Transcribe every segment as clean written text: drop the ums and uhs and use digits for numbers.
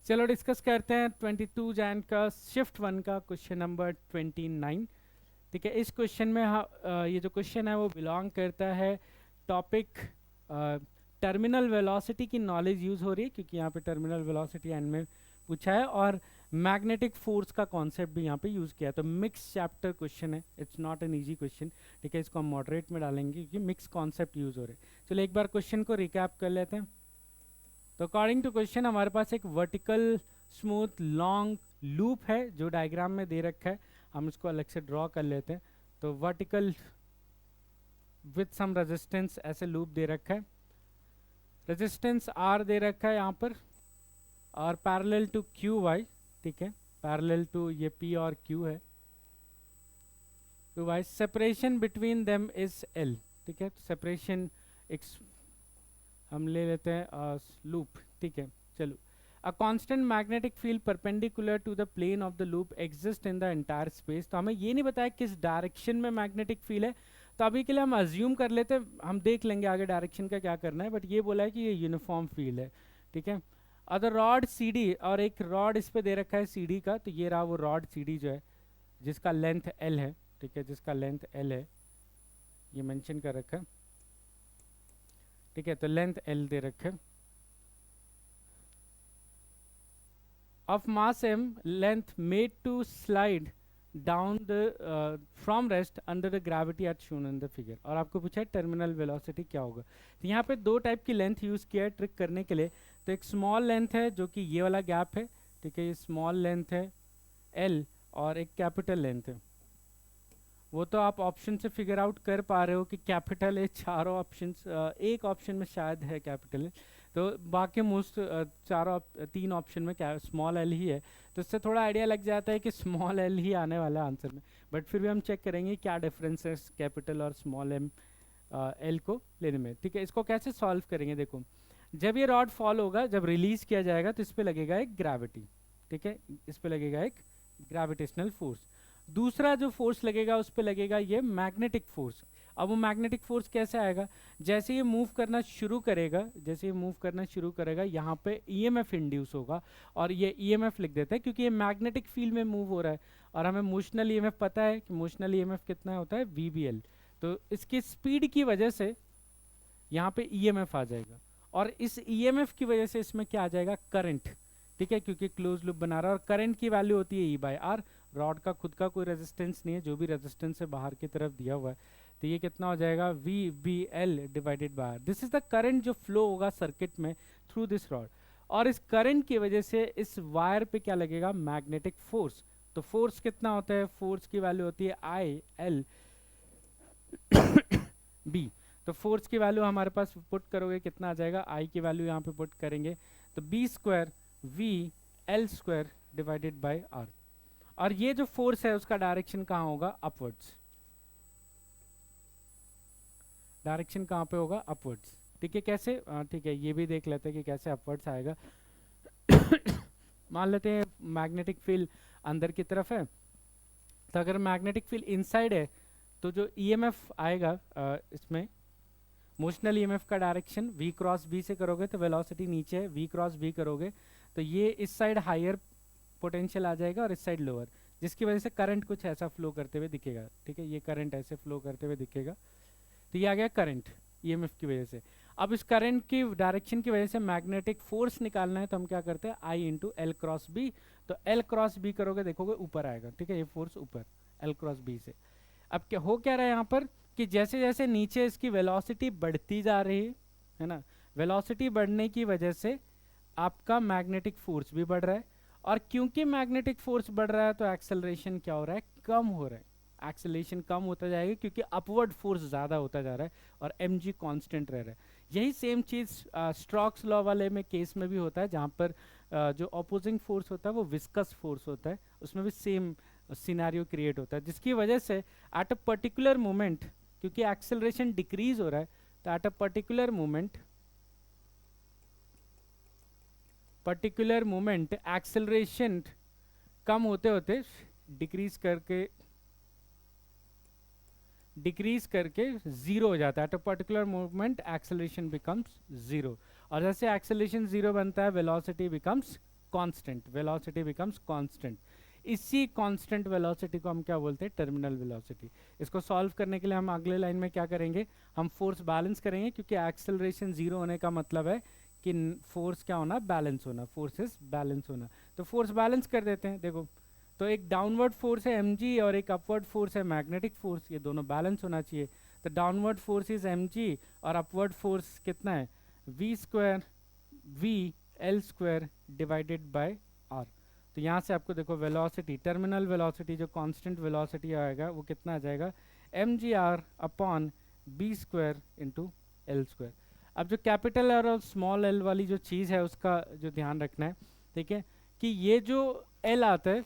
चलो डिस्कस करते हैं 22 जैन का शिफ्ट 1 का क्वेश्चन नंबर 29। ठीक है, इस क्वेश्चन में ये जो क्वेश्चन है वो बिलोंग करता है टॉपिक टर्मिनल वेलोसिटी की नॉलेज यूज़ हो रही है, क्योंकि यहाँ पे टर्मिनल वेलोसिटी एंड में पूछा है, और मैग्नेटिक फोर्स का कॉन्सेप्ट भी यहाँ पे यूज़ किया है। तो मिक्स चैप्टर क्वेश्चन है, it's not an easy question. ठीक है, इसको हम मॉडरेट में डालेंगे क्योंकि मिक्स कॉन्सेप्ट यूज़ हो रहे हैं। चलो एक बार क्वेश्चन को रिकैप कर लेते हैं। तो अकॉर्डिंग टू क्वेश्चन हमारे पास एक वर्टिकल स्मूथ लॉन्ग लूप है जो डायग्राम में दे रखा है। हम इसको अलग से ड्रॉ कर लेते हैं। तो वर्टिकल विथ सम रेजिस्टेंस ऐसे लूप दे रखा है, रेजिस्टेंस आर दे रखा है यहाँ पर, और पैरेलल टू क्यू वाई। ठीक है, पैरेलल टू ये पी और क्यू है, Q Y. Separation between them is L. ठीक है, सेपरेशन एक हम ले लेते हैं लूप। ठीक है, चलो। A constant magnetic field perpendicular to the plane of the loop exist in the entire space. तो हमें ये नहीं बताया किस डायरेक्शन में मैग्नेटिक फील्ड है, तो अभी के लिए हम अज्यूम कर लेते हैं, हम देख लेंगे आगे डायरेक्शन का क्या करना है, बट ये बोला है कि ये यूनिफॉर्म फील्ड है। ठीक है, अदर रॉड सी डी, और एक रॉड इस पे दे रखा है सी डी का। तो ये रहा वो रॉड सी डी जो है, जिसका लेंथ एल है। ठीक है, जिसका लेंथ एल है, ये मेंशन कर रखा है। ठीक है, तो लेंथ एल दे रखा है। of mass m, length made to slide down the from rest under the gravity at shown in the figure। और आपको पूछा है टर्मिनल वेलोसिटी क्या होगा। तो यहाँ पे दो टाइप की लेंथ यूज़ किया है ट्रिक करने के लिए। तो एक स्मॉल लेंथ है जो कि ये वाला गैप है। ठीक है, ये स्मॉल लेंथ है l, और एक कैपिटल लेंथ है। वो तो आप ऑप्शन से फिगर आउट कर पा रहे हो कि कैपिटल है, चारों ऑप्शंस, एक ऑप्शन में शायद है कैपिटल है, तो बाकी मोस्ट तीन ऑप्शन में क्या स्मॉल एल ही है। तो इससे थोड़ा आइडिया लग जाता है कि स्मॉल एल ही आने वाला है आंसर में, बट फिर भी हम चेक करेंगे क्या डिफरेंस है कैपिटल और स्मॉल एम एल को लेने में। ठीक है, इसको कैसे सॉल्व करेंगे, देखो। जब ये रॉड फॉल होगा, जब रिलीज किया जाएगा, तो इस पर लगेगा एक ग्रेविटी। ठीक है, इस पर लगेगा एक ग्रेविटेशनल फोर्स। दूसरा जो फोर्स लगेगा उस पर लगेगा ये मैग्नेटिक फोर्स। अब वो मैग्नेटिक फोर्स कैसे आएगा, जैसे ये मूव करना शुरू करेगा, जैसे ये मूव करना शुरू करेगा, यहाँ पे ईएमएफ इंड्यूस होगा, और ये ईएमएफ लिख देता है क्योंकि ये मैग्नेटिक फील्ड में मूव हो रहा है। और हमें मोशनल ईएमएफ पता है कि मोशनल ईएमएफ कितना होता है, वीबीएल। तो इसकी स्पीड की वजह से यहाँ पे ईएमएफ आ जाएगा, और इस ईएमएफ की वजह से इसमें क्या आ जाएगा, करंट। ठीक है, क्योंकि क्लोज लूप बना रहा है, और करंट की वैल्यू होती है ई बाई आर। रॉड का खुद का कोई रेजिस्टेंस नहीं है, जो भी रेजिस्टेंस है बाहर की तरफ दिया हुआ है। तो ये कितना हो जाएगा, V B L divided by R. This is the current जो फ्लो होगा सर्किट में थ्रू दिस रॉड, और इस करंट की वजह से इस वायर पे क्या लगेगा, मैग्नेटिक फोर्स। तो फोर्स कितना होता है, फोर्स की वैल्यू होती है आई एल बी। तो फोर्स की वैल्यू हमारे पास पुट करोगे कितना आ जाएगा, आई की वैल्यू यहाँ पे पुट करेंगे तो B square V L square divided by R. और ये जो फोर्स है उसका डायरेक्शन कहाँ होगा, अपवर्ड्स। डायरेक्शन कहाँ पे होगा, अपवर्ड्स। ठीक है, कैसे, ठीक है, ये भी देख लेते हैं कि कैसे अपवर्ड्स आएगा। मान लेते हैं मैग्नेटिक फील्ड अंदर की तरफ है, तो अगर मैग्नेटिक फील्ड इनसाइड है तो जो ईएमएफ आएगा इसमें, मोशनल ईएमएफ का डायरेक्शन v क्रॉस b से करोगे तो वेलोसिटी नीचे है, v क्रॉस b करोगे तो ये इस साइड हायर पोटेंशियल आ जाएगा और इस साइड लोअर, जिसकी वजह से करंट कुछ ऐसा फ्लो करते हुए दिखेगा। ठीक है, ये करंट ऐसे फ्लो करते हुए दिखेगा, तो ये आ गया करंट ईएमएफ की वजह से। अब इस करंट की डायरेक्शन की वजह से मैग्नेटिक फोर्स निकालना है, तो हम क्या करते हैं, आई इंटू एल क्रॉस बी। तो एल क्रॉस बी करोगे देखोगे ऊपर आएगा। ठीक है, ये फोर्स ऊपर एल क्रॉस बी से। अब क्या हो क्या रहा है यहाँ पर कि जैसे जैसे नीचे इसकी वेलोसिटी बढ़ती जा रही है ना, वेलोसिटी बढ़ने की वजह से आपका मैग्नेटिक फोर्स भी बढ़ रहा है, और क्योंकि मैग्नेटिक फोर्स बढ़ रहा है तो एक्सेलरेशन क्या हो रहा है, कम हो रहा है। एक्सेलरेशन कम होता जाएगा क्योंकि अपवर्ड फोर्स ज़्यादा होता जा रहा है और mg कांस्टेंट रह रहा है। यही सेम चीज़ स्ट्रोक्स लॉ वाले में केस में भी होता है, जहाँ पर जो अपोजिंग फोर्स होता है वो विस्कस फोर्स होता है, उसमें भी सेम सिनेरियो क्रिएट होता है, जिसकी वजह से एट अ पर्टिकुलर मोमेंट, क्योंकि एक्सेलरेशन डिक्रीज हो रहा है, तो at a particular moment acceleration कम होते होते डिक्रीज करके जीरो हो जाता है। At a particular moment acceleration becomes zero, और जैसे एक्सेलरेशन जीरो बनता है velocity becomes constant, velocity becomes constant. इसी कांस्टेंट वेलोसिटी को हम क्या बोलते हैं, टर्मिनल वेलोसिटी। इसको सॉल्व करने के लिए हम अगले लाइन में क्या करेंगे, हम फोर्स बैलेंस करेंगे, क्योंकि एक्सेलरेशन जीरो होने का मतलब है कि फोर्स क्या होना, बैलेंस होना, फोर्सेस बैलेंस होना। तो फोर्स बैलेंस कर देते हैं। देखो, तो एक डाउनवर्ड फोर्स है mg और एक अपवर्ड फोर्स है मैग्नेटिक फोर्स, ये दोनों बैलेंस होना चाहिए। तो डाउनवर्ड फोर्स इज mg और अपवर्ड फोर्स कितना है, v square v l square divided bye r। तो यहाँ से आपको देखो वेलोसिटी, टर्मिनल वेलोसिटी जो कांस्टेंट वेलोसिटी आएगा वो कितना आ जाएगा, mgr upon b square into L square. अब जो कैपिटल आर और स्मॉल एल वाली जो चीज़ है उसका जो ध्यान रखना है, ठीक है, कि ये जो एल आता है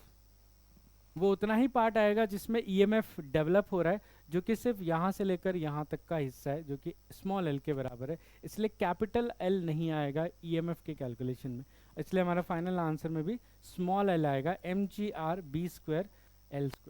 वो उतना ही पार्ट आएगा जिसमें ईएमएफ डेवलप हो रहा है, जो कि सिर्फ यहाँ से लेकर यहाँ तक का हिस्सा है, जो कि स्मॉल एल के बराबर है। इसलिए कैपिटल एल नहीं आएगा ईएमएफ के कैलकुलेशन में, इसलिए हमारा फाइनल आंसर में भी स्मॉल एल आएगा, mgr b square l square.